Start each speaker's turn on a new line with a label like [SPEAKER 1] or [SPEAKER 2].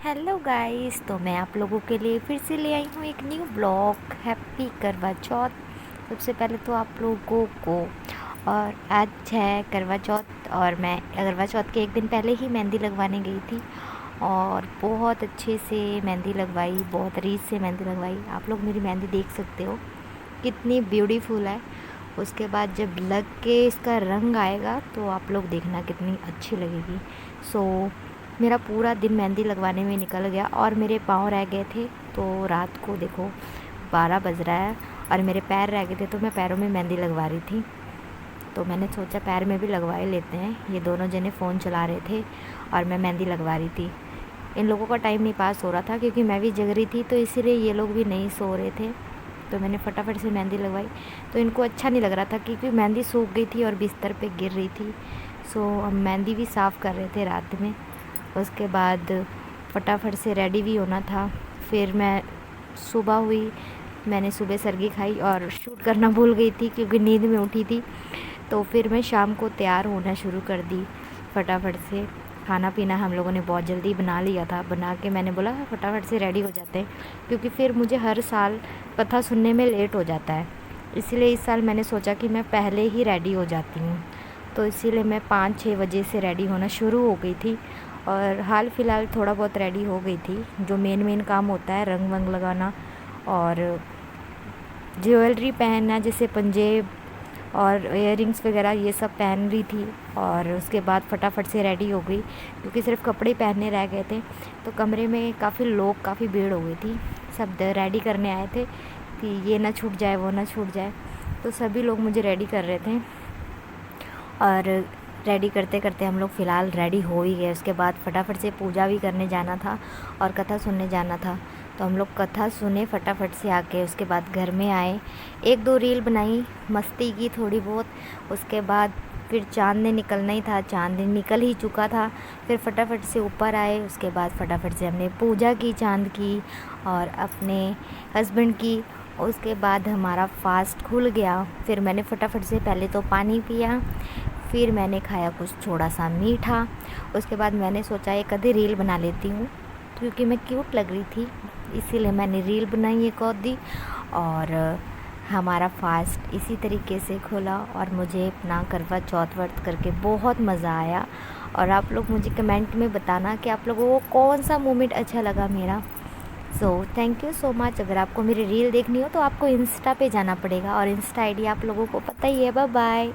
[SPEAKER 1] Hello guys, तो मैं आप लोगों के लिए फिर से ले आई हूँ एक न्यू ब्लॉग। हैप्पी करवा चौथ। सबसे पहले तो आप लोगों को, और आज है करवा चौथ और मैं करवा चौथ के एक दिन पहले ही मेहंदी लगवाने गई थी और बहुत अच्छे से मेहंदी लगवाई, बहुत रीझ से मेहंदी लगवाई। आप लोग मेरी मेहंदी देख सकते हो कितनी ब्यूटीफुल है। उसके बाद जब लग के इसका रंग आएगा तो आप लोग देखना कितनी अच्छी लगेगी। मेरा पूरा दिन मेहंदी लगवाने में निकल गया और मेरे पाँव रह गए थे, तो रात को देखो 12 बज रहा है और मेरे पैर रह गए थे, तो मैं पैरों में मेहंदी लगवा रही थी। तो मैंने सोचा पैर में भी लगवा ही लेते हैं। ये दोनों जने फ़ोन चला रहे थे और मैं मेहंदी लगवा रही थी। इन लोगों का टाइम नहीं पास हो रहा था क्योंकि मैं भी जग रही थी, तो इसीलिए ये लोग भी नहीं सो रहे थे। तो मैंने फटाफट से मेहंदी लगवाई। तो इनको अच्छा नहीं लग रहा था क्योंकि मेहंदी सूख गई थी और बिस्तर पे गिर रही थी। हम मेहंदी भी साफ़ कर रहे थे रात में। उसके बाद फटाफट से रेडी भी होना था। फिर मैं सुबह हुई, मैंने सुबह सरगी खाई और शूट करना भूल गई थी क्योंकि नींद में उठी थी। तो फिर मैं शाम को तैयार होना शुरू कर दी फटाफट से। खाना पीना हम लोगों ने बहुत जल्दी बना लिया था। बना के मैंने बोला फटाफट से रेडी हो जाते हैं क्योंकि फिर मुझे हर साल कथा सुनने में लेट हो जाता है। इसीलिए इस साल मैंने सोचा कि मैं पहले ही रेडी हो जाती हूँ। तो इसीलिए मैं 5-6 बजे से रेडी होना शुरू हो गई थी और हाल फ़िलहाल थोड़ा बहुत रेडी हो गई थी। जो मेन काम होता है रंग वंग लगाना और ज्वेलरी पहनना, जैसे पंजेब और इयररिंग्स वगैरह, ये सब पहन रही थी। और उसके बाद फटाफट से रेडी हो गई क्योंकि सिर्फ कपड़े पहनने रह गए थे। तो कमरे में काफ़ी भीड़ हो गई थी। सब रेडी करने आए थे कि ये ना छूट जाए, वो ना छूट जाए। तो सभी लोग मुझे रेडी कर रहे थे और रेडी करते करते हम लोग फ़िलहाल रेडी हो ही गए। उसके बाद फटाफट से पूजा भी करने जाना था और कथा सुनने जाना था। तो हम लोग कथा सुने फटाफट से आके। उसके बाद घर में आए, 1-2 रील बनाई, मस्ती की थोड़ी बहुत। उसके बाद फिर चाँद ने निकलना ही था, चाँद निकल ही चुका था। फिर फटाफट से ऊपर आए। उसके बाद फटाफट से हमने पूजा की चाँद की और अपने हस्बैंड की। उसके बाद हमारा फास्ट खुल गया। फिर मैंने फटाफट से पहले तो पानी पिया, फिर मैंने खाया कुछ थोड़ा सा मीठा। उसके बाद मैंने सोचा एक आधी रील बना लेती हूँ क्योंकि मैं क्यूट लग रही थी, इसीलिए मैंने रील बनाई एक आधी। और हमारा फास्ट इसी तरीके से खुला और मुझे अपना करवा चौथ व्रत करके बहुत मज़ा आया। और आप लोग मुझे कमेंट में बताना कि आप लोगों को कौन सा मोमेंट अच्छा लगा मेरा। Thank you so much. अगर आपको मेरी रील देखनी हो तो आपको इंस्टा पे जाना पड़ेगा और इंस्टा आईडी आप लोगों को पता ही है। Bye bye.